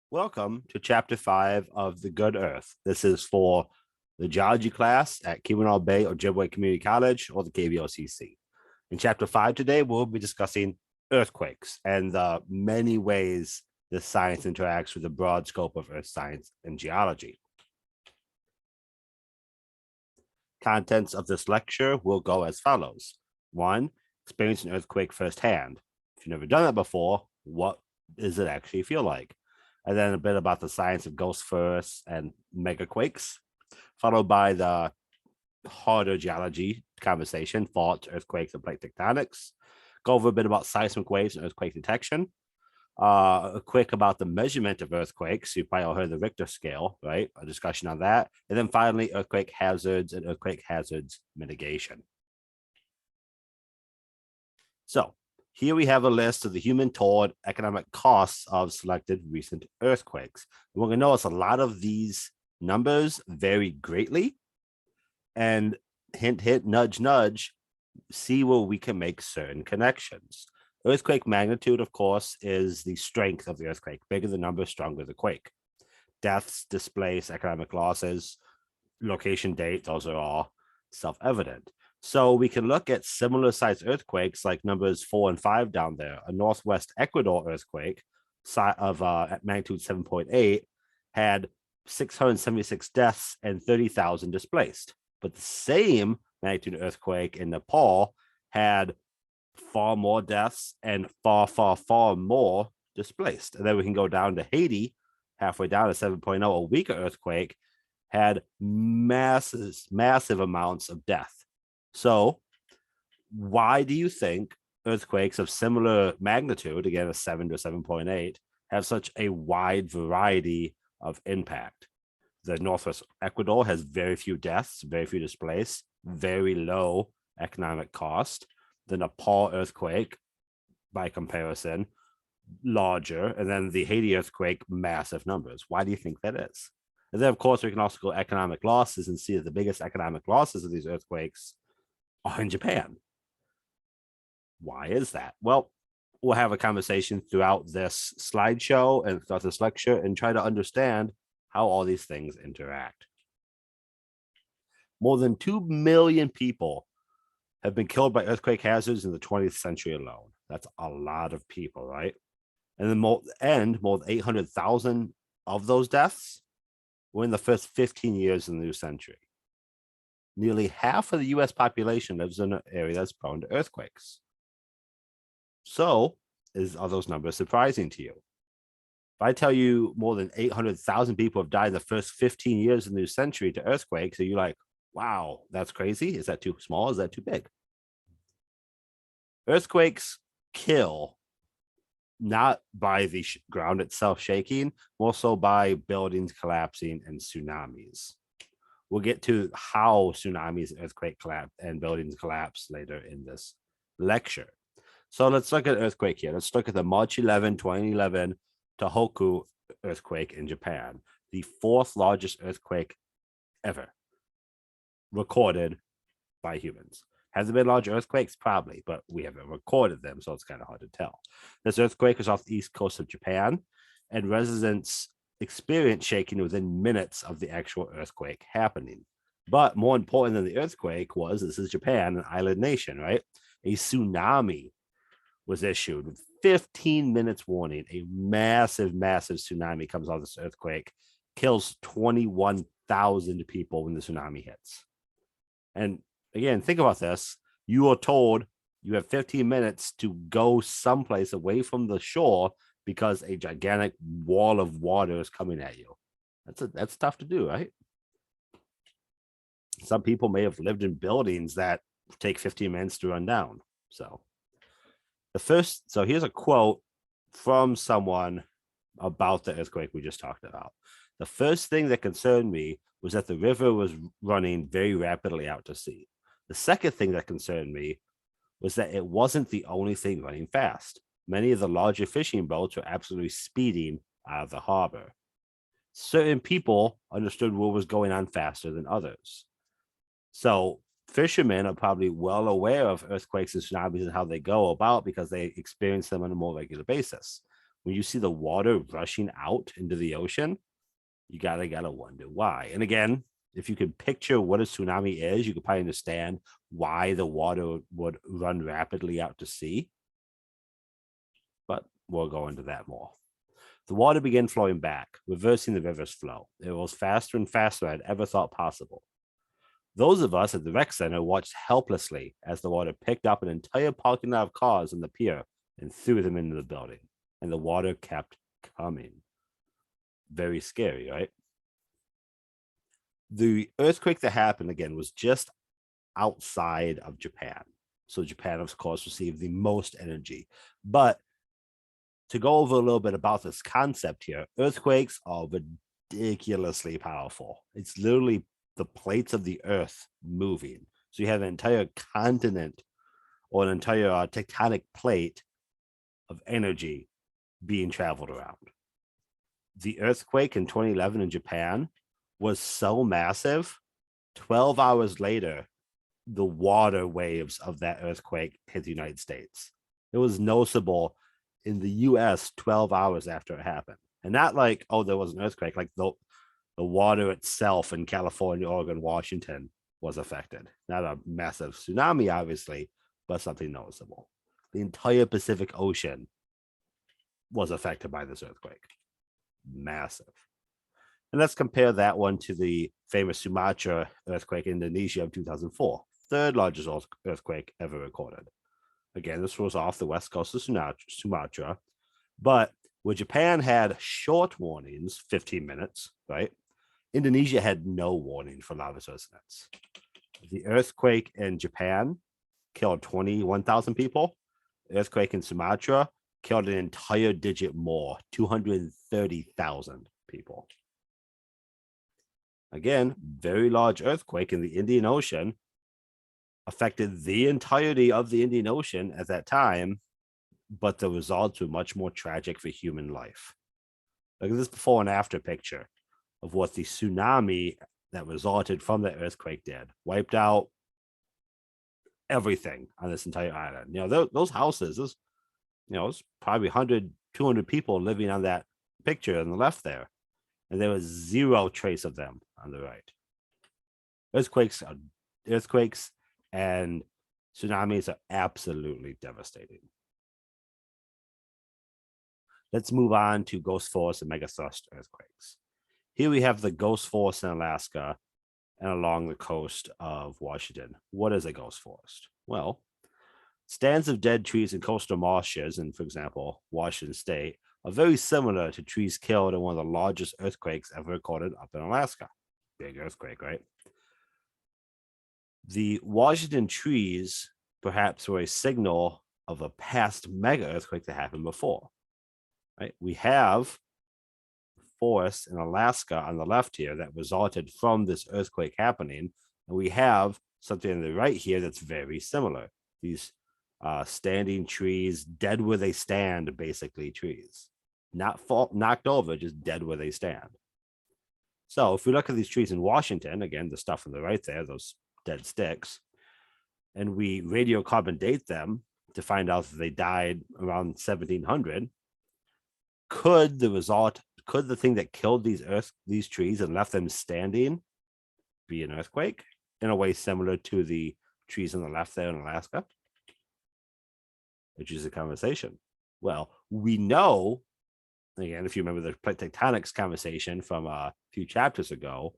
Welcome to Chapter 5 of The Good Earth. This is for the geology class at Keweenaw Bay Ojibwe Community College, or the KBOCC. In Chapter 5 today, we'll be discussing earthquakes and the many ways this science interacts with the broad scope of earth science and geology. Contents of this lecture will go as follows. 1, experience an earthquake firsthand. If you've never done that before, what does it actually feel like? And then a bit about the science of ghost forests and megaquakes, followed by the harder geology conversation, faults, earthquakes, and plate tectonics. Go over a bit about seismic waves and earthquake detection. A quick about the measurement of earthquakes. You've probably all heard the Richter scale, right? A discussion on that. And then finally, earthquake hazards and earthquake hazards mitigation. So here we have a list of the human-told economic costs of selected recent earthquakes. And we're going to notice a lot of these numbers vary greatly. And hint, hint, nudge, nudge, see where we can make certain connections. Earthquake magnitude, of course, is the strength of the earthquake. Bigger the number, stronger the quake. Deaths, displaced, economic losses, location, date, those are all self-evident. So we can look at similar sized earthquakes like numbers 4 and 5 down there. A Northwest Ecuador earthquake of at magnitude 7.8 had 676 deaths and 30,000 displaced. But the same magnitude earthquake in Nepal had far more deaths and far more displaced. And then we can go down to Haiti, halfway down to 7.0, a weaker earthquake had massive amounts of death. So why do you think earthquakes of similar magnitude, again, a 7 to 7.8, have such a wide variety of impact? The Northwest Ecuador has very few deaths, very few displaced, very low economic cost. The Nepal earthquake, by comparison, larger. And then the Haiti earthquake, massive numbers. Why do you think that is? And then, of course, we can also go economic losses and see that the biggest economic losses of these earthquakes are in Japan. Why is that? Well, we'll have a conversation throughout this slideshow and throughout this lecture and try to understand how all these things interact. More than 2 million people have been killed by earthquake hazards in the 20th century alone. That's a lot of people, right? And then more than 800,000 of those deaths were in the first 15 years of the new century. Nearly half of the US population lives in an area that's prone to earthquakes. So, are those numbers surprising to you? If I tell you more than 800,000 people have died in the first 15 years of the new century to earthquakes, are you like, wow, that's crazy? Is that too small? Is that too big? Earthquakes kill not by the ground itself shaking, more so by buildings collapsing and tsunamis. We'll get to how tsunamis, earthquake collapse, and buildings collapse later in this lecture. So let's look at earthquake here. Let's look at the March 11, 2011 Tohoku earthquake in Japan, the 4th largest earthquake ever recorded by humans. Has there been large earthquakes? Probably, but we haven't recorded them, so it's kind of hard to tell. This earthquake was off the east coast of Japan, and residents experienced shaking within minutes of the actual earthquake happening. But more important than the earthquake was, this is Japan, an island nation, right? A tsunami was issued with 15 minutes warning. A massive tsunami comes out of this earthquake, kills 21,000 people when the tsunami hits. And again, think about this. You are told you have 15 minutes to go someplace away from the shore because a gigantic wall of water is coming at you. That's tough to do, right? Some people may have lived in buildings that take 15 minutes to run down. So here's a quote from someone about the earthquake we just talked about. The first thing that concerned me was that the river was running very rapidly out to sea. The second thing that concerned me was that it wasn't the only thing running fast. Many of the larger fishing boats were absolutely speeding out of the harbor. Certain people understood what was going on faster than others. So fishermen are probably well aware of earthquakes and tsunamis and how they go about because they experience them on a more regular basis. when you see the water rushing out into the ocean, you gotta wonder why. And again, if you can picture what a tsunami is, you can probably understand why the water would run rapidly out to sea. But we'll go into that more. The water began flowing back, reversing the river's flow. It was faster and faster than I'd ever thought possible. Those of us at the rec center watched helplessly as the water picked up an entire parking lot of cars on the pier and threw them into the building. And the water kept coming. Very scary, right? The earthquake that happened again was just outside of Japan. So Japan, of course, received the most energy. But to go over a little bit about this concept here, earthquakes are ridiculously powerful. It's literally the plates of the earth moving. So you have an entire continent or an entire tectonic plate of energy being traveled around. The earthquake in 2011 in Japan was so massive, 12 hours later, the water waves of that earthquake hit the United States. It was noticeable in the US 12 hours after it happened. And not like, oh, there was an earthquake, like the water itself in California, Oregon, Washington was affected. Not a massive tsunami, obviously, but something noticeable. The entire Pacific Ocean was affected by this earthquake. Massive. And let's compare that one to the famous Sumatra earthquake in Indonesia of 2004, third largest earthquake ever recorded. Again, this was off the west coast of Sumatra, but where Japan had short warnings, 15 minutes, right? Indonesia had no warning for lava resonance. The earthquake in Japan killed 21,000 people. The earthquake in Sumatra killed an entire digit more, 230,000 people. Again, very large earthquake in the Indian Ocean affected the entirety of the Indian Ocean at that time, but the results were much more tragic for human life. Look at this before and after picture of what the tsunami that resulted from the earthquake did. Wiped out everything on this entire island. You know, those houses, it's probably 100, 200 people living on that picture on the left there. And there was zero trace of them on the right. Earthquakes and tsunamis are absolutely devastating. Let's move on to ghost force and megathrust earthquakes. Here we have the ghost force in Alaska and along the coast of Washington. What is a ghost forest? Well, stands of dead trees in coastal marshes in, for example, Washington State, are very similar to trees killed in one of the largest earthquakes ever recorded up in Alaska. Big earthquake, right? The Washington trees perhaps were a signal of a past mega earthquake that happened before, right? We have forests in Alaska on the left here that resulted from this earthquake happening. And we have something on the right here that's very similar. These standing trees, dead where they stand, basically trees. Not knocked over, just dead where they stand. So if we look at these trees in Washington, again, the stuff on the right there, those dead sticks, and we radiocarbon date them to find out that they died around 1700, could the thing that killed these trees and left them standing be an earthquake in a way similar to the trees on the left there in Alaska? Which is a conversation. Well, we know, again, if you remember the plate tectonics conversation from a few chapters ago,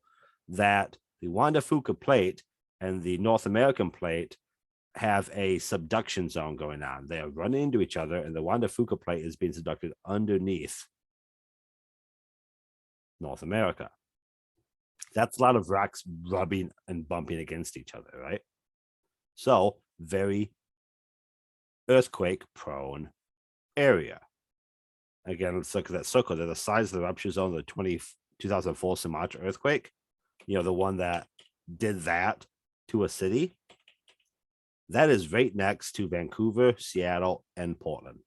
that the Juan Fuca plate and the North American plate have a subduction zone going on. They are running into each other, and the Juan Fuca plate is being subducted underneath North America. That's a lot of rocks rubbing and bumping against each other, right? So very earthquake prone area. Again, let's look at that circle there. The size of the rupture zone, the 2004 Sumatra earthquake, the one that did that to a city, that is right next to Vancouver, Seattle, and Portland.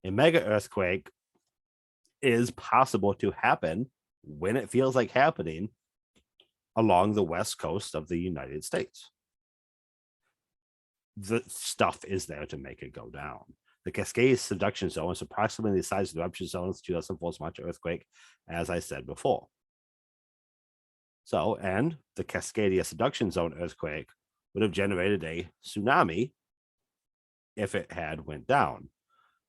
A mega earthquake is possible to happen when it feels like happening along the west coast of the United States. The stuff is there to make it go down. The Cascade subduction zone is approximately the size of the eruption zone of the 2004 Sumatra earthquake, as I said before. So, and the Cascadia subduction zone earthquake would have generated a tsunami if it had went down.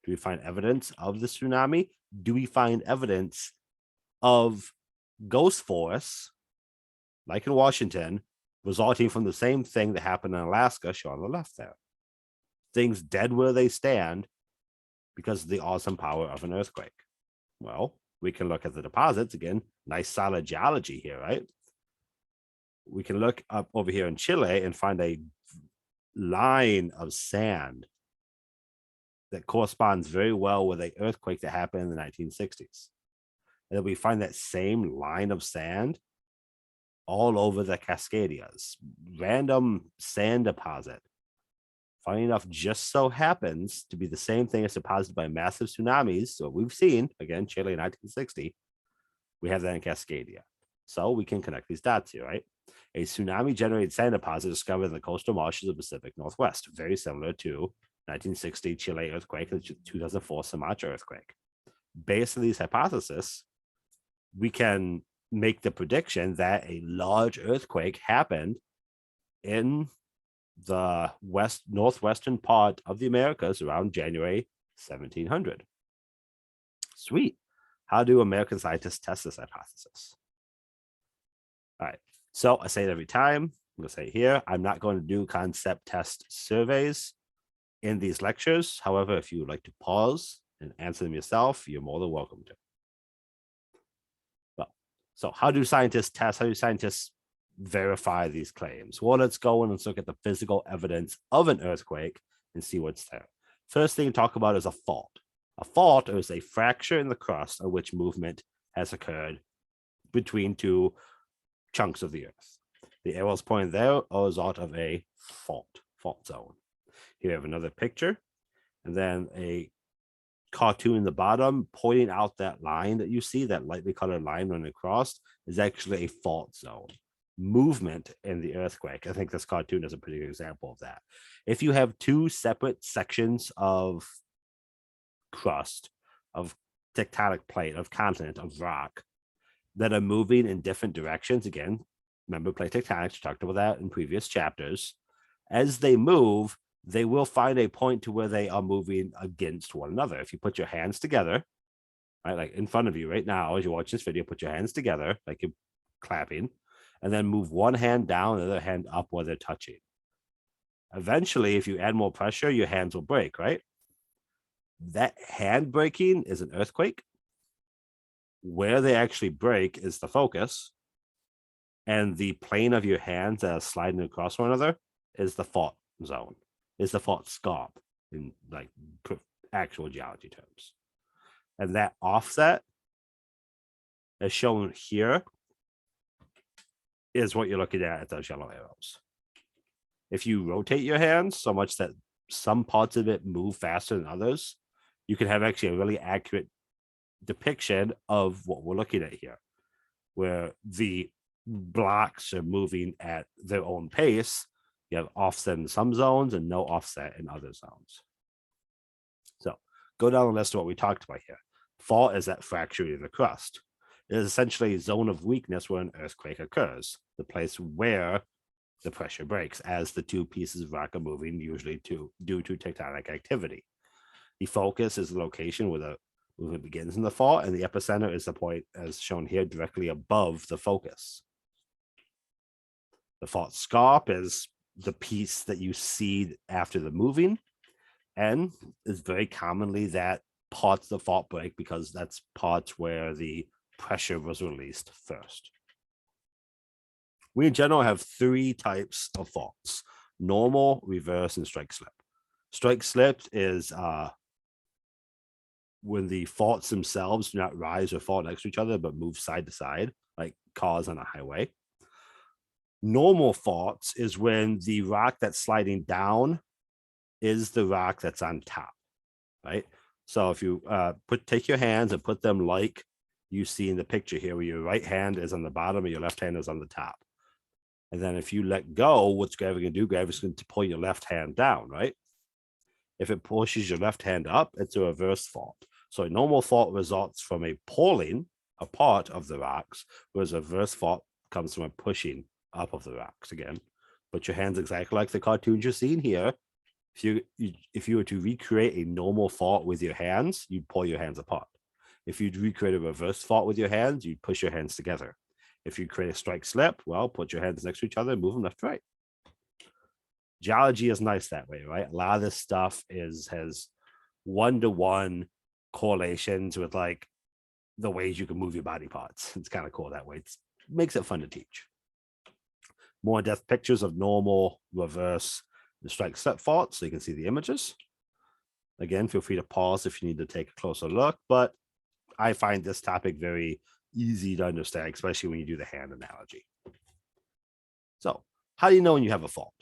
Do we find evidence of the tsunami? Do we find evidence of ghost forests, like in Washington, resulting from the same thing that happened in Alaska, shown on the left there? Things dead where they stand because of the awesome power of an earthquake. Well, we can look at the deposits again. Nice solid geology here, right? We can look up over here in Chile and find a line of sand that corresponds very well with an earthquake that happened in the 1960s. And then we find that same line of sand all over the Cascadias, random sand deposit. Funny enough, just so happens to be the same thing as deposited by massive tsunamis. So we've seen, again, Chile in 1960, we have that in Cascadia. So we can connect these dots here, right? A tsunami-generated sand deposit discovered in the coastal marshes of the Pacific Northwest, very similar to 1960 Chile earthquake and 2004 Sumatra earthquake. Based on these hypotheses, we can make the prediction that a large earthquake happened in the northwestern part of the Americas around January 1700. Sweet. How do American scientists test this hypothesis? All right. So I say it every time. I'm going to say it here. I'm not going to do concept test surveys in these lectures. However, if you would like to pause and answer them yourself, you're more than welcome to. Well, so how do scientists test? How do scientists verify these claims? Well, let's go in and look at the physical evidence of an earthquake and see what's there. First thing to talk about is a fault. A fault is a fracture in the crust of which movement has occurred between two chunks of the earth. The arrows pointing there are a result of a fault zone. Here we have another picture, and then a cartoon in the bottom pointing out that line that you see, that lightly colored line running across, is actually a fault zone. Movement in the earthquake. I think this cartoon is a pretty good example of that. If you have two separate sections of crust, of tectonic plate, of continent, of rock, that are moving in different directions, again, remember plate tectonics, we talked about that in previous chapters. As they move, they will find a point to where they are moving against one another. If you put your hands together, right, like in front of you right now, as you watch this video, put your hands together, like you're clapping, and then move one hand down, the other hand up where they're touching. Eventually, if you add more pressure, your hands will break, right? That hand breaking is an earthquake. Where they actually break is the focus, and the plane of your hands that are sliding across one another is the fault zone, is the fault scarp in like actual geology terms. And that offset, as shown here, is what you're looking at those yellow arrows. If you rotate your hands so much that some parts of it move faster than others, you can have actually a really accurate depiction of what we're looking at here, where the blocks are moving at their own pace. You have offset in some zones and no offset in other zones. So go down the list of what we talked about here. Fault is that fracture in the crust. It is essentially a zone of weakness where an earthquake occurs, the place where the pressure breaks as the two pieces of rock are moving, usually due to tectonic activity. The focus is the location where the movement begins in the fault, and the epicenter is the point, as shown here, directly above the focus. The fault scarp is the piece that you see after the moving, and is very commonly that parts of the fault break because that's parts where the pressure was released first. We in general have three types of faults: normal, reverse, and strike slip. Strike slip is when the faults themselves do not rise or fall next to each other, but move side to side, like cars on a highway. Normal faults is when the rock that's sliding down is the rock that's on top, right? So if you take your hands and put them like you see in the picture here, where your right hand is on the bottom and your left hand is on the top. And then if you let go, what's gravity going to do? Gravity's going to pull your left hand down, right? If it pushes your left hand up, it's a reverse fault. So a normal fault results from a pulling apart of the rocks, whereas a reverse fault comes from a pushing up of the rocks. Again, put your hands exactly like the cartoons you're seeing here. If you were to recreate a normal fault with your hands, you'd pull your hands apart. If you'd recreate a reverse fault with your hands, you'd push your hands together. If you create a strike slip, well, put your hands next to each other and move them left to right. Geology is nice that way, right? A lot of this stuff has one-to-one correlations with like the ways you can move your body parts. It's kind of cool that way. It makes it fun to teach. More in-depth pictures of normal, reverse, and strike slip faults so you can see the images. Again, feel free to pause if you need to take a closer look, but I find this topic very easy to understand, especially when you do the hand analogy. So how do you know when you have a fault?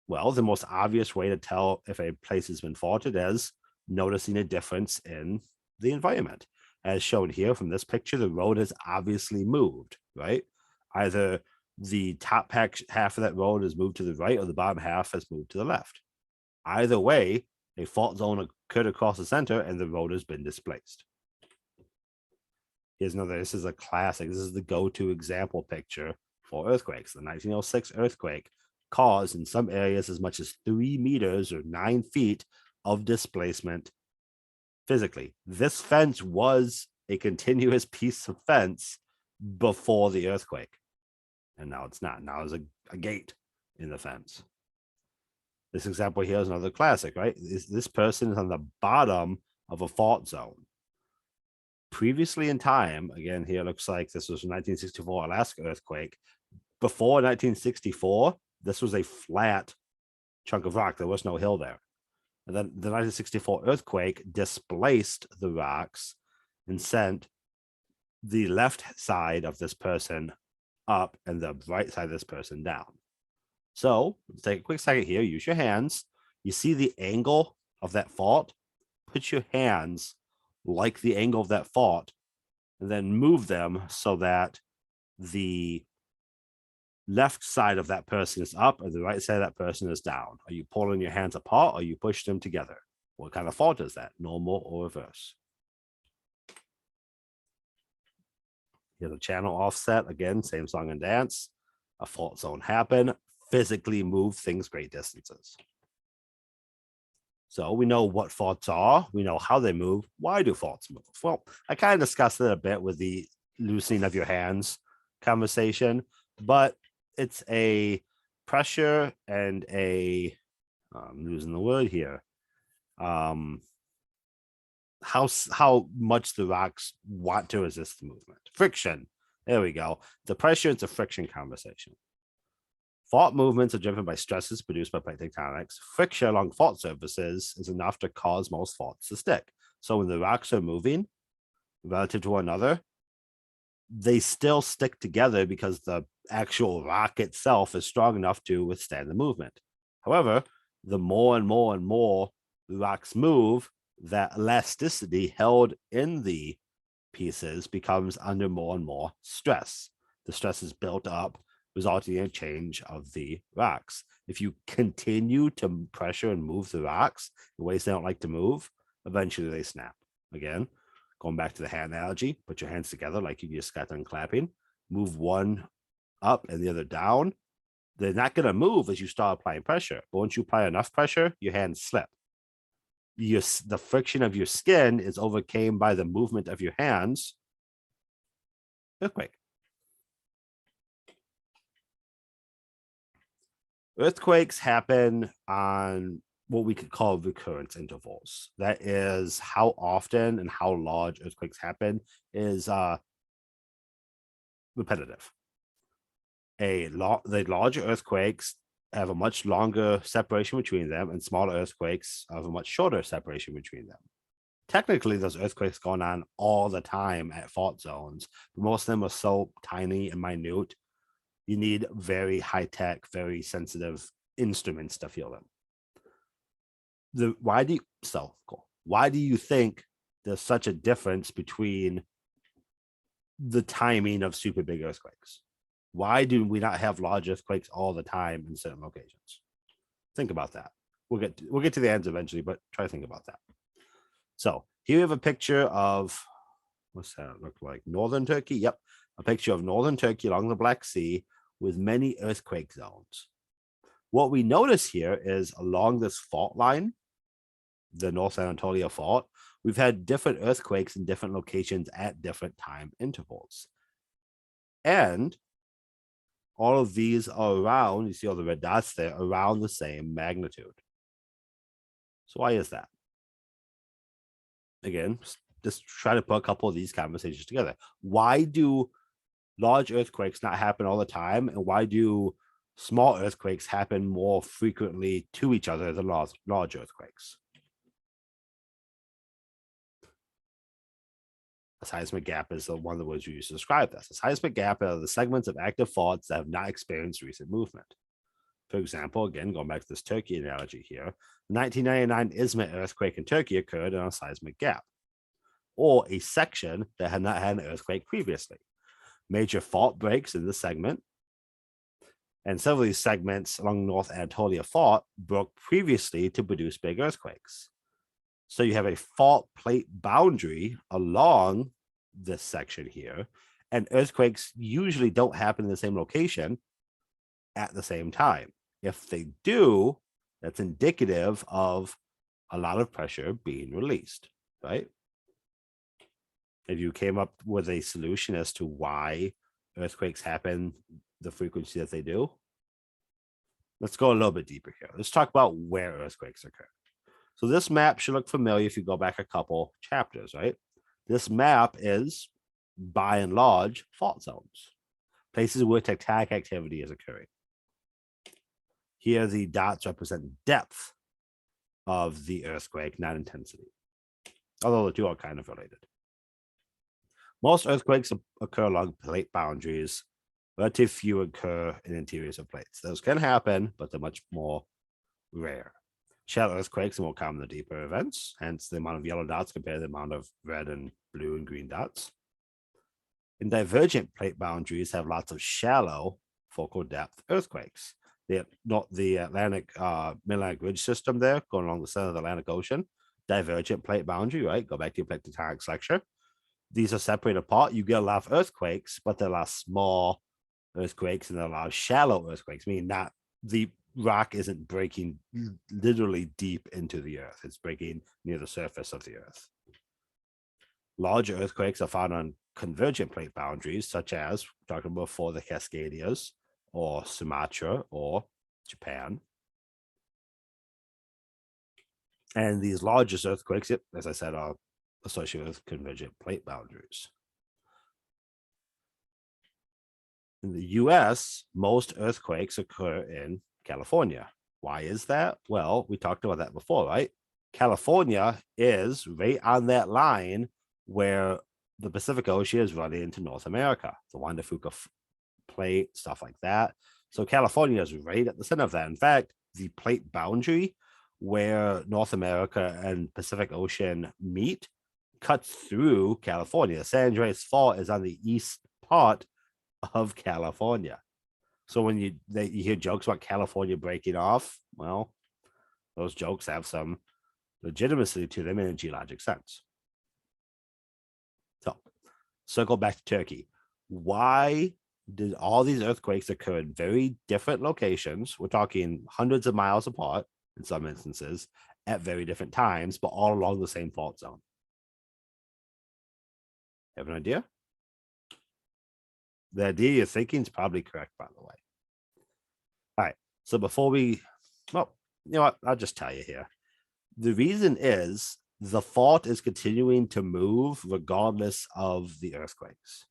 Well, the most obvious way to tell if a place has been faulted is noticing a difference in the environment. As shown here from this picture, the road has obviously moved, right? Either the top half of that road has moved to the right or the bottom half has moved to the left. Either way, a fault zone occurred across the center and the road has been displaced. Here's another, this is a classic. This is the go-to example picture for earthquakes. The 1906 earthquake caused in some areas as much as 3 meters or 9 feet of displacement physically. This fence was a continuous piece of fence before the earthquake. And now it's not. Now there's a gate in the fence. This example here is another classic, right? This person is on the bottom of a fault zone. Previously in time, again, here looks like this was 1964 Alaska earthquake. Before 1964, this was a flat chunk of rock. There was no hill there. And then the 1964 earthquake displaced the rocks and sent the left side of this person up and the right side of this person down. So let's take a quick second here. Use your hands. You see the angle of that fault? Put your hands like the angle of that fault and then move them so that the left side of that person is up and the right side of that person is down. Are you pulling your hands apart or you push them together? What kind of fault is that? Normal or reverse? Here's a channel offset. Again, same song and dance. A fault zone happened. Physically move things great distances. So we know what faults are. We know how they move. Why do faults move? Well, I kind of discussed it a bit with the loosening of your hands conversation, but it's a pressure and a, I'm losing the word here. How much the rocks want to resist the movement. Friction. There we go. The pressure, it's a friction conversation. Fault movements are driven by stresses produced by plate tectonics. Friction along fault surfaces is enough to cause most faults to stick. So when the rocks are moving relative to one another, they still stick together because the actual rock itself is strong enough to withstand the movement. However, the more and more and more the rocks move, that elasticity held in the pieces becomes under more and more stress. The stress is built up, resulting in a change of the rocks. If you continue to pressure and move the rocks in ways they don't like to move, eventually they snap. Again, going back to the hand analogy, put your hands together like you just got done clapping, move one up and the other down. They're not going to move as you start applying pressure. But once you apply enough pressure, your hands slip. The friction of your skin is overcame by the movement of your hands. Earthquake. Earthquakes happen on what we could call recurrence intervals. That is how often and how large earthquakes happen is repetitive. The larger earthquakes have a much longer separation between them, and smaller earthquakes have a much shorter separation between them. Technically, there's earthquakes going on all the time at fault zones, but most of them are so tiny and minute, you need very high-tech, very sensitive instruments to feel them. Why do you think there's such a difference between the timing of super big earthquakes? Why do we not have large earthquakes all the time in certain locations? Think about that. we'll get to the ends eventually, but try to think about that. So here we have a picture of, what's that look like? Northern Turkey. Yep. A picture of northern Turkey along the Black Sea with many earthquake zones. What we notice here is along this fault line, the North Anatolia Fault, we've had different earthquakes in different locations at different time intervals. And all of these are around, you see all the red dots there, around the same magnitude. So why is that? Again, just try to put a couple of these conversations together. Why do large earthquakes not happen all the time? And why do small earthquakes happen more frequently to each other than large earthquakes? A seismic gap is one of the words you use to describe this. A seismic gap are the segments of active faults that have not experienced recent movement. For example, again, going back to this Turkey analogy here, the 1999 Izmit earthquake in Turkey occurred in a seismic gap, or a section that had not had an earthquake previously. Major fault breaks in the segment, and several of these segments along North Anatolia Fault broke previously to produce big earthquakes. So you have a fault plate boundary along this section here, and earthquakes usually don't happen in the same location at the same time. If they do, that's indicative of a lot of pressure being released, right? If you came up with a solution as to why earthquakes happen the frequency that they do, let's go a little bit deeper here. Let's talk about where earthquakes occur. So this map should look familiar if you go back a couple chapters, right? This map is, by and large, fault zones, places where tectonic activity is occurring. Here, the dots represent depth of the earthquake, not intensity, although the two are kind of related. Most earthquakes occur along plate boundaries. Relatively few occur in interiors of plates. Those can happen, but they're much more rare. Shallow earthquakes are more common than deeper events, hence the amount of yellow dots compared to the amount of red and blue and green dots. And divergent plate boundaries have lots of shallow focal depth earthquakes. Not the Atlantic Mid-Atlantic Ridge system there going along the center of the Atlantic Ocean. Divergent plate boundary, right? Go back to your plate tectonics lecture. These are separated apart. You get a lot of earthquakes, but there are a lot of small earthquakes and there are a lot of shallow earthquakes, meaning not the rock isn't breaking literally deep into the earth. It's breaking near the surface of the earth. Larger earthquakes are found on convergent plate boundaries, such as talking about before the Cascadias or Sumatra or Japan. And these largest earthquakes, as I said, are associated with convergent plate boundaries. In the US, most earthquakes occur in California. Why is that? Well, we talked about that before, right? California is right on that line where the Pacific Ocean is running into North America, the Juan de Fuca plate, stuff like that. So California is right at the center of that. In fact, the plate boundary where North America and Pacific Ocean meet cuts through California. San Andreas Fault is on the east part of California. So when you hear jokes about California breaking off, well, those jokes have some legitimacy to them in a geologic sense. So circle back to Turkey. Why did all these earthquakes occur in very different locations? We're talking hundreds of miles apart in some instances at very different times, but all along the same fault zone. Have an idea? The idea you're thinking is probably correct, by the way. All right. So before we, well, you know what? I'll just tell you here. The reason is the fault is continuing to move regardless of the earthquakes.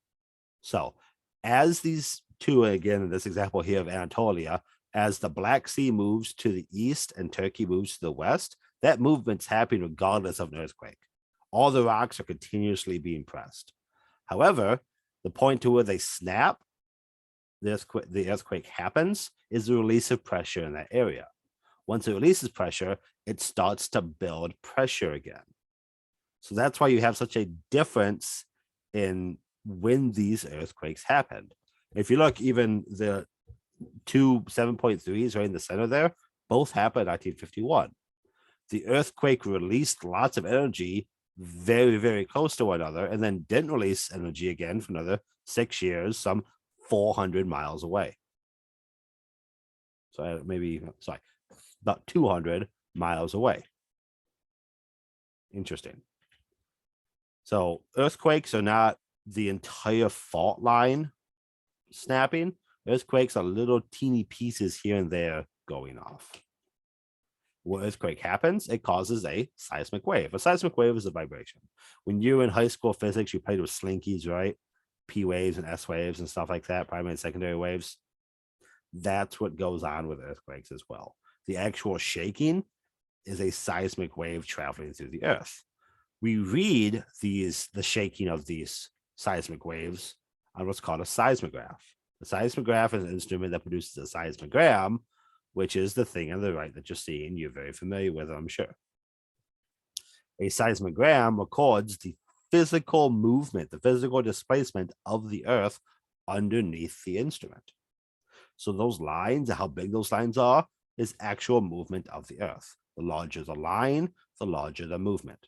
So as these two, again, in this example here of Anatolia, as the Black Sea moves to the east and Turkey moves to the west, that movement's happening regardless of an earthquake. All the rocks are continuously being pressed. However, the point to where they snap, the earthquake happens, is the release of pressure in that area. Once it releases pressure, it starts to build pressure again. So that's why you have such a difference in when these earthquakes happened. If you look, even the two 7.3s right in the center there, Both happened in 1951. The earthquake released lots of energy very, very close to one another, and then didn't release energy again for another 6 years, some 400 miles away. So maybe, sorry, about 200 miles away. Interesting. So earthquakes are not the entire fault line snapping. Earthquakes are little teeny pieces here and there going off. When earthquake happens, it causes a seismic wave. A seismic wave is a vibration. When you're in high school physics, you played with slinkies, right? P waves and S waves and stuff like that, primary and secondary waves. That's what goes on with earthquakes as well. The actual shaking is a seismic wave traveling through the earth. We read the shaking of these seismic waves on what's called a seismograph. The seismograph is an instrument that produces a seismogram, which is the thing on the right that you're seeing. You're very familiar with, I'm sure. A seismogram records the physical movement, the physical displacement of the earth underneath the instrument. So those lines, how big those lines are, is actual movement of the earth. The larger the line, the larger the movement.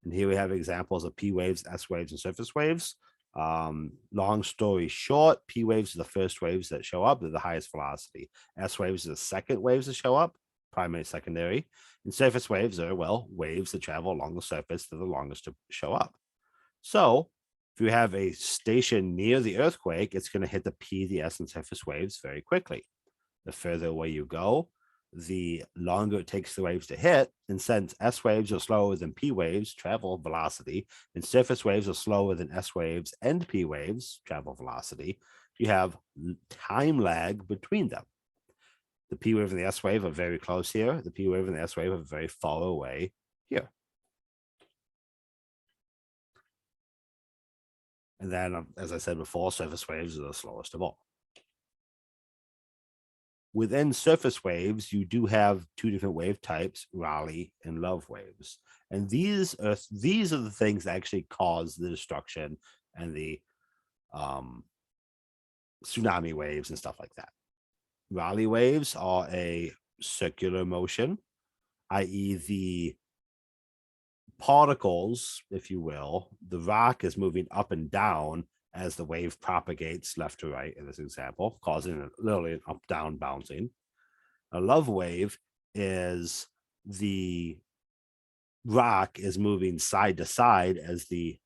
And here we have examples of P waves, S waves, and surface waves. Long story short, P waves are the first waves that show up. They're the highest velocity. S waves are the second waves that show up, primary, secondary. And surface waves are, well, waves that travel along the surface. They're the longest to show up. So if you have a station near the earthquake, it's going to hit the P, the S, and surface waves very quickly. The further away you go, the longer it takes the waves to hit. And since S waves are slower than P waves, travel velocity, and surface waves are slower than S waves and P waves, travel velocity, you have time lag between them. The P wave and the S wave are very close here. The P wave and the S wave are very far away here. And then, as I said before, surface waves are the slowest of all. Within surface waves, you do have two different wave types, Raleigh and Love waves. And these are the things that actually cause the destruction and the tsunami waves and stuff like that. Raleigh waves are a circular motion, i.e. the particles, if you will, the rock is moving up and down as the wave propagates left to right in this example, causing literally an up-down bouncing. A love wave is the rock is moving side to side as the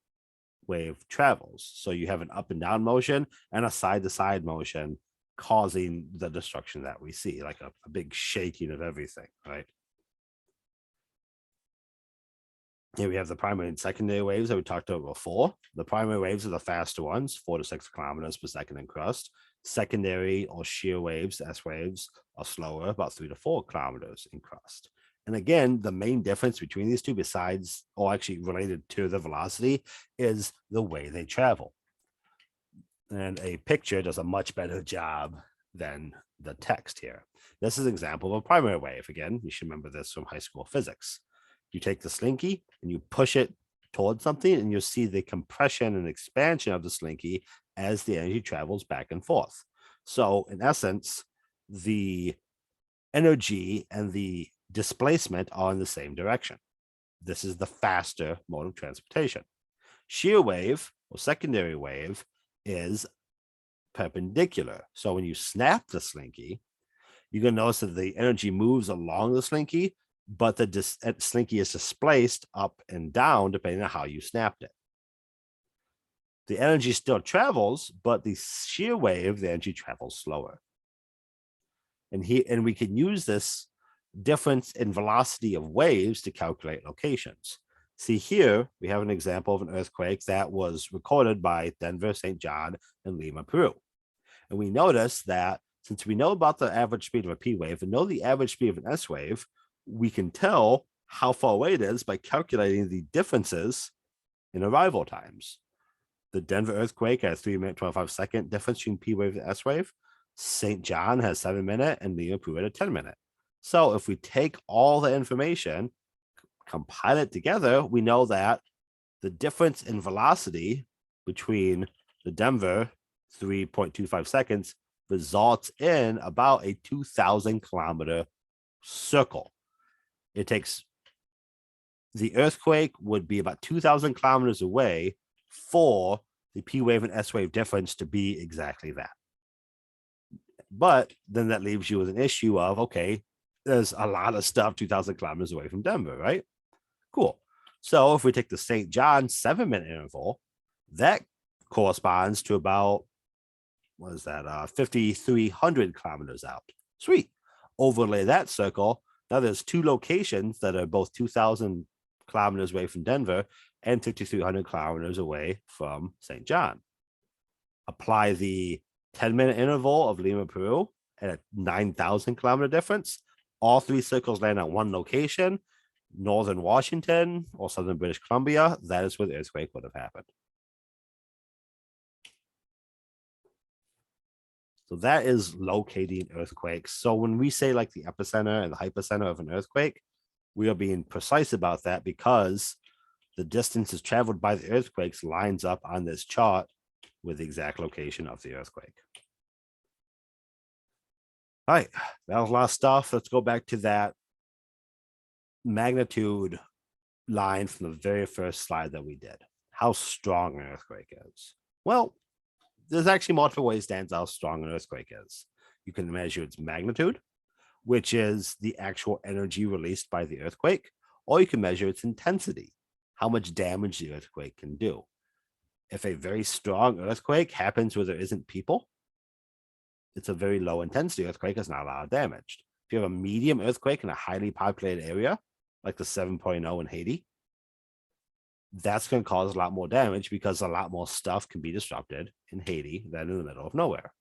wave travels. So you have an up and down motion and a side to side motion causing the destruction that we see, like a big shaking of everything, right? Here we have the primary and secondary waves that we talked about before. The primary waves are the faster ones, 4 to 6 kilometers per second in crust. Secondary or shear waves, S waves, are slower, about 3 to 4 kilometers in crust. And again, the main difference between these two, besides, or actually related to the velocity, is the way they travel. And a picture does a much better job than the text here. This is an example of a primary wave. Again, you should remember this from high school physics. You take the slinky and you push it towards something, and you'll see the compression and expansion of the slinky as the energy travels back and forth. So in essence, the energy and the displacement are in the same direction. This is the faster mode of transportation. Shear wave or secondary wave is perpendicular. So when you snap the slinky, you're going to notice that the energy moves along the slinky, but the slinky is displaced up and down depending on how you snapped it. The energy still travels, but the shear wave, the energy travels slower. And we can use this difference in velocity of waves to calculate locations. See here, we have an example of an earthquake that was recorded by Denver, St. John, and Lima, Peru. And we notice that since we know about the average speed of a P wave and know the average speed of an S wave, we can tell how far away it is by calculating the differences in arrival times. The Denver earthquake has 3-minute, 25-second difference between P wave and S wave. St. John has 7-minute and Lima, Peru at a 10-minute. So if we take all the information, compile it together, we know that the difference in velocity between the Denver 3.25 seconds results in about a 2,000 kilometer circle. It takes the earthquake would be about 2,000 kilometers away for the P wave and S wave difference to be exactly that. But then that leaves you with an issue of, okay, there's a lot of stuff 2,000 kilometers away from Denver, right? Cool. So if we take the St. John 7-minute interval, that corresponds to about, what is that, 5,300 kilometers out. Sweet. Overlay that circle. Now there's two locations that are both 2,000 kilometers away from Denver and 5,300 kilometers away from St. John. Apply the 10-minute interval of Lima, Peru at a 9,000 kilometer difference. All three circles land at one location, northern Washington or southern British Columbia. That is where the earthquake would have happened. So that is locating earthquakes. So when we say like the epicenter and the hypocenter of an earthquake, we are being precise about that because the distances traveled by the earthquakes lines up on this chart with the exact location of the earthquake. All right, that was a lot of stuff. Let's go back to that magnitude line from the very first slide that we did. How strong an earthquake is. Well, there's actually multiple ways to answer how strong an earthquake is. You can measure its magnitude, which is the actual energy released by the earthquake, or you can measure its intensity, how much damage the earthquake can do. If a very strong earthquake happens where there isn't people, it's a very low intensity earthquake. It's not a lot of damage. If you have a medium earthquake in a highly populated area, like the 7.0 in Haiti, that's going to cause a lot more damage because a lot more stuff can be disrupted in Haiti than in the middle of nowhere.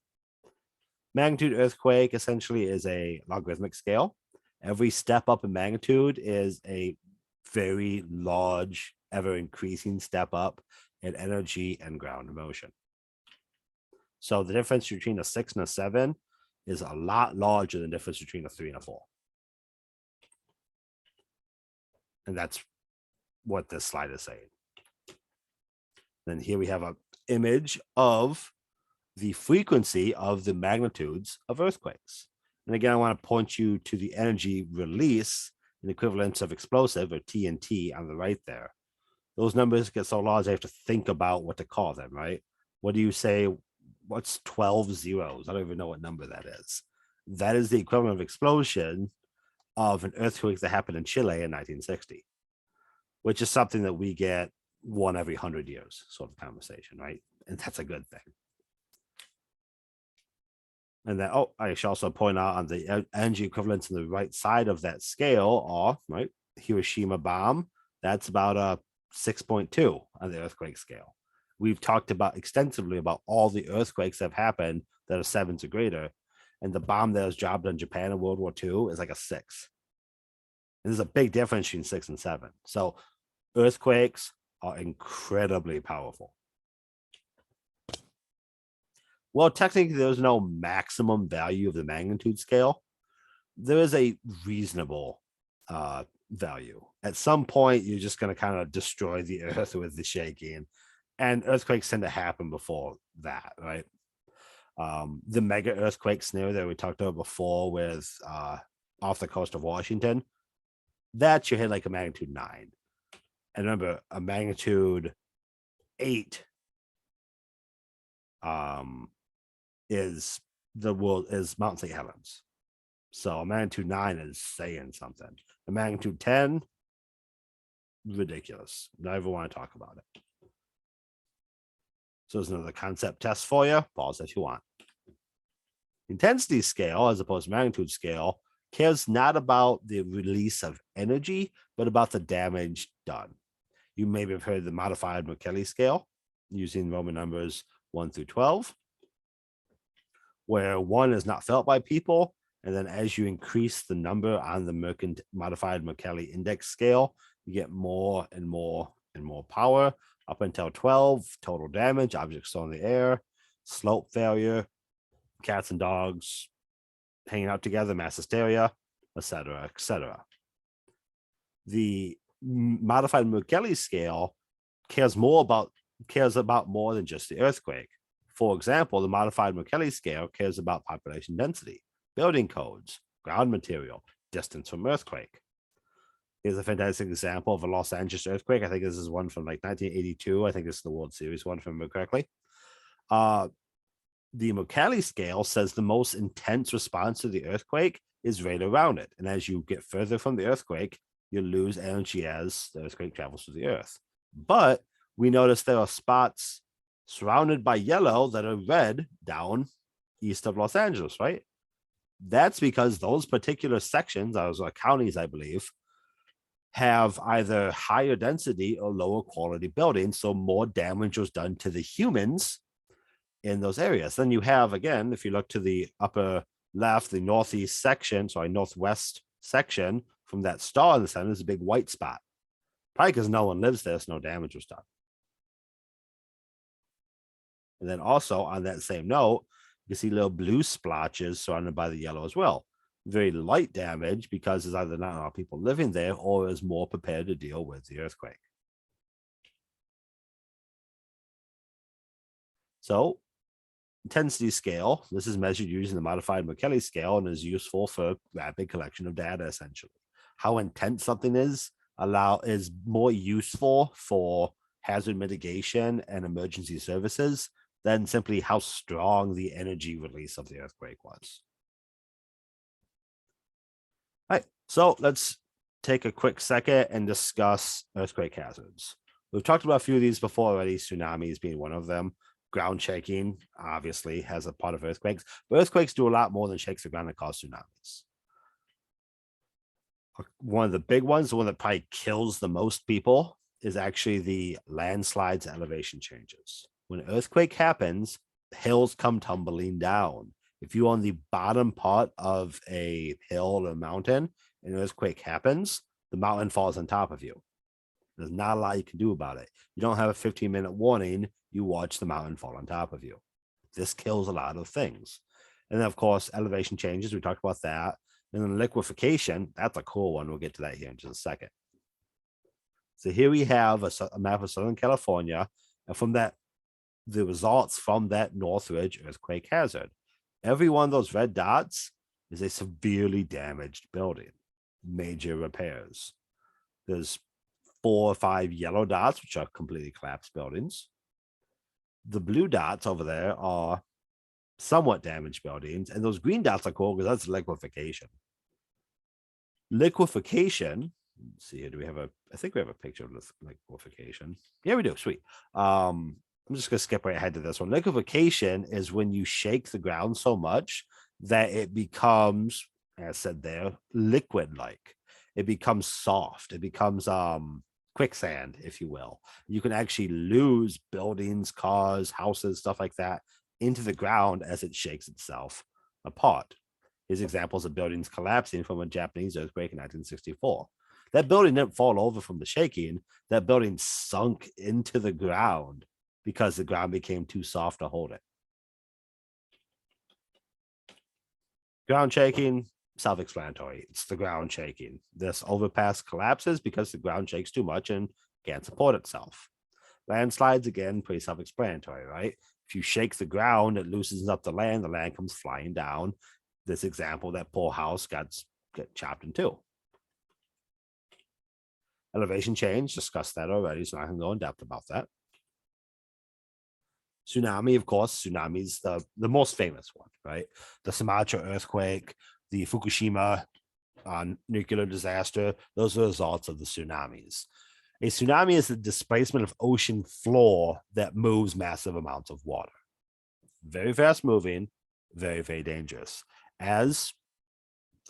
Magnitude earthquake essentially is a logarithmic scale. Every step up in magnitude is a very large, ever increasing step up in energy and ground motion. So the difference between a 6 and a 7 is a lot larger than the difference between a 3 and a 4. And that's what this slide is saying. Then here we have an image of the frequency of the magnitudes of earthquakes. And again, I want to point you to the energy release in equivalence of explosive or TNT on the right there. Those numbers get so large, I have to think about what to call them, right? What do you say? What's 12 zeros? I don't even know what number that is. That is the equivalent of explosion of an earthquake that happened in Chile in 1960, which is something that we get one every 100 years sort of conversation, right? And that's a good thing. And then, I should also point out on the energy equivalents on the right side of that scale are, right, Hiroshima bomb. That's about a 6.2 on the earthquake scale. We've talked about extensively about all the earthquakes that have happened that are 7s or greater. And the bomb that was dropped on Japan in World War II is like a 6. And there's a big difference between 6 and 7. So earthquakes are incredibly powerful. Well, technically, there's no maximum value of the magnitude scale. There is a reasonable value. At some point, you're just going to kind of destroy the earth with the shaking. And earthquakes tend to happen before that, right? The mega earthquake scenario that we talked about before with off the coast of Washington, that you hit like a magnitude 9. And remember, a magnitude 8 is Mount St. Helens. So a magnitude 9 is saying something. A magnitude 10, ridiculous. Never want to talk about it. So there's another concept test for you. Pause if you want. Intensity scale, as opposed to magnitude scale, cares not about the release of energy, but about the damage done. You maybe have heard the modified Mercalli scale using Roman numbers 1 through 12, where 1 is not felt by people. And then as you increase the number on the modified Mercalli index scale, you get more and more and more power up until 12, total damage, objects still in the air, slope failure, cats and dogs hanging out together, mass hysteria, etc., etc. The modified Mercalli scale cares about more than just the earthquake. For example, the modified Mercalli scale cares about population density, building codes, ground material, distance from earthquake. Here's a fantastic example of a Los Angeles earthquake. I think this is one from like 1982. I think this is the World Series one, if I remember correctly. The Mercalli scale says the most intense response to the earthquake is right around it. And as you get further from the earthquake, you lose energy as the earthquake travels through the earth. But we notice there are spots surrounded by yellow that are red down east of Los Angeles, right? That's because those particular sections, those are counties, I believe, have either higher density or lower quality buildings. So more damage was done to the humans in those areas. Then you have, again, if you look to the upper left, the northeast section, sorry, northwest section from that star in the center is a big white spot. Probably because no one lives there, so no damage was done. And then also on that same note, you can see little blue splotches surrounded by the yellow as well. Very light damage because there's either not a lot of people living there or is more prepared to deal with the earthquake. So intensity scale, this is measured using the modified Mercalli scale and is useful for rapid collection of data, essentially. How intense something is more useful for hazard mitigation and emergency services than simply how strong the energy release of the earthquake was. All right, so let's take a quick second and discuss earthquake hazards. We've talked about a few of these before already, tsunamis being one of them. Ground shaking obviously has a part of earthquakes, but earthquakes do a lot more than shakes the ground that cause tsunamis. One of the big ones, the one that probably kills the most people, is actually the landslides, elevation changes. When an earthquake happens, hills come tumbling down. If you're on the bottom part of a hill or mountain, and an earthquake happens, the mountain falls on top of you. There's not a lot you can do about it. You don't have a 15-minute warning. You watch the mountain fall on top of you. This kills a lot of things. And then, of course, elevation changes. We talked about that. And then liquefaction. That's a cool one. We'll get to that here in just a second. So here we have a map of Southern California. And from that, the results from that Northridge earthquake hazard. Every one of those red dots is a severely damaged building. Major repairs. There's 4 or 5 yellow dots, which are completely collapsed buildings. The blue dots over there are somewhat damaged buildings, and those green dots are cool because that's liquefaction. Liquefaction, let's see here, I think we have a picture of this liquefaction. Yeah, we do, sweet. I'm just gonna skip right ahead to this one. Liquefaction is when you shake the ground so much that it becomes, as I said there, liquid-like. It becomes soft. It becomes quicksand, if you will. You can actually lose buildings, cars, houses, stuff like that into the ground as it shakes itself apart. Here's examples of buildings collapsing from a Japanese earthquake in 1964. That building didn't fall over from the shaking. That building sunk into the ground because the ground became too soft to hold it. Ground shaking, self-explanatory. It's the ground shaking. This overpass collapses because the ground shakes too much and can't support itself. Landslides, again, pretty self-explanatory, right? If you shake the ground, it loosens up the land comes flying down. This example, that poor house got chopped in two. Elevation change, discussed that already, so I can go in depth about that. Tsunami, of course, tsunami's the most famous one, right? The Sumatra earthquake, the Fukushima nuclear disaster, those are the results of the tsunamis. A tsunami is the displacement of ocean floor that moves massive amounts of water. Very fast moving, very, very dangerous. As,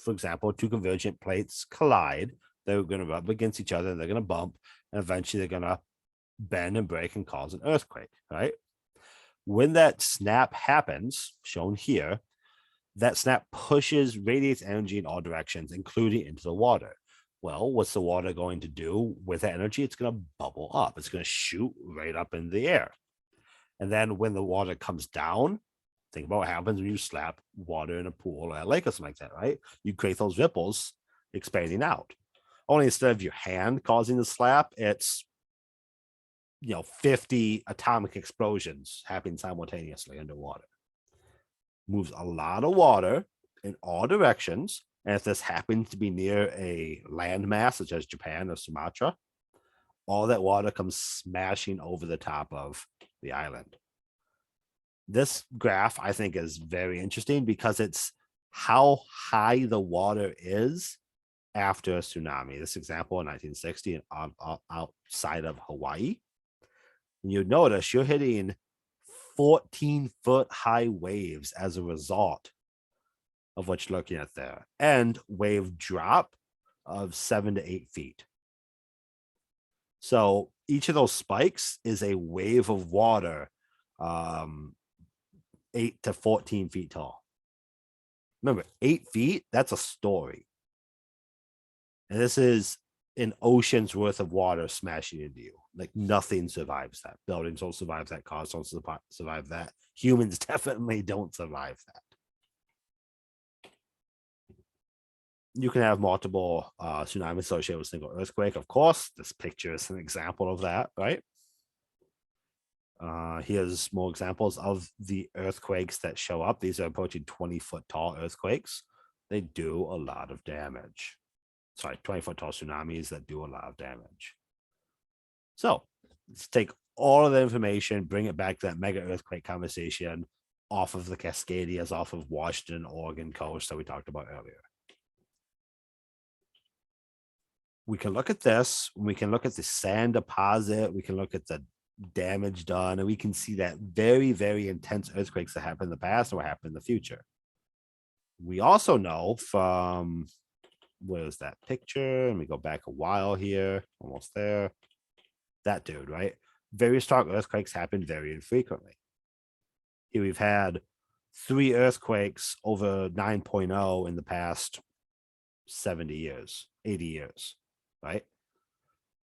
for example, 2 convergent plates collide, they're going to rub against each other, and they're going to bump, and eventually they're going to bend and break and cause an earthquake, right? When that snap happens, shown here, that snap radiates energy in all directions, including into the water. Well, what's the water going to do with that energy? It's going to bubble up. It's going to shoot right up in the air. And then when the water comes down, think about what happens when you slap water in a pool or a lake or something like that, right? You create those ripples expanding out. Only instead of your hand causing the slap, it's 50 atomic explosions happening simultaneously underwater. Moves a lot of water in all directions. And if this happens to be near a landmass, such as Japan or Sumatra, all that water comes smashing over the top of the island. This graph, I think, is very interesting because it's how high the water is after a tsunami. This example in 1960 outside of Hawaii. And you notice you're hitting 14-foot high waves as a result of what you're looking at there, and wave drop of 7 to 8 feet. So each of those spikes is a wave of water, 8 to 14 feet tall. Remember, 8 feet, that's a story. And this is an ocean's worth of water smashing into you. Like nothing survives that. Buildings don't survive that. Cars don't survive that. Humans definitely don't survive that. You can have multiple tsunamis associated with a single earthquake. Of course, this picture is an example of that, right? Here's more examples of the earthquakes that show up. These are approaching 20-foot tall earthquakes. They do a lot of damage. Sorry, 20-foot tall tsunamis that do a lot of damage. So let's take all of the information, bring it back to that mega earthquake conversation off of the Cascadias, off of Washington, Oregon coast that we talked about earlier. We can look at this. We can look at the sand deposit. We can look at the damage done, and we can see that very, very intense earthquakes that happened in the past and what happened in the future. We also know from, where's that picture? Let me go back a while here, almost there. That dude, right? Very strong earthquakes happen very infrequently. Here we've had 3 earthquakes over 9.0 in the past 70 years, 80 years, right?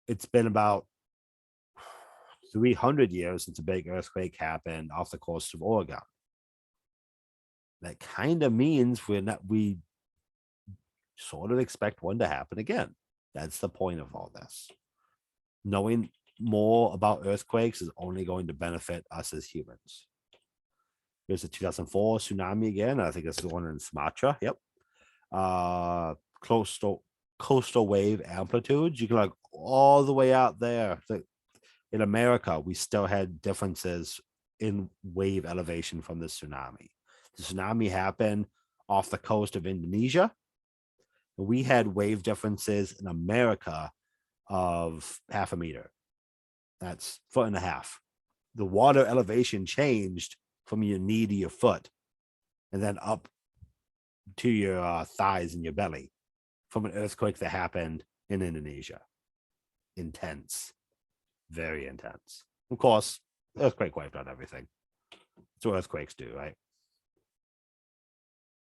It's been about 300 years since a big earthquake happened off the coast of Oregon. That kind of means we sort of expect one to happen again. That's the point of all this. Knowing more about earthquakes is only going to benefit us as humans. Here's the 2004 tsunami again. I think this is the one in Sumatra. Yep. Coastal wave amplitudes. You can look all the way out there. In America, we still had differences in wave elevation from the tsunami. The tsunami happened off the coast of Indonesia. We had wave differences in America of 0.5 meter. That's 1.5 feet. The water elevation changed from your knee to your foot and then up to your thighs and your belly from an earthquake that happened in Indonesia. Intense. Very intense. Of course, earthquake wiped out everything. That's what earthquakes do, right?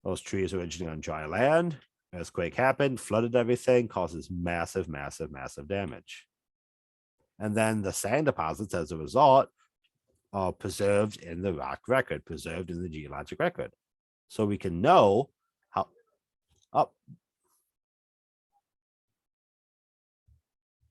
Those trees originating on dry land. Earthquake happened, flooded everything, causes massive, massive, massive damage. And then the sand deposits, as a result, are preserved in the rock record, preserved in the geologic record. So we can know how,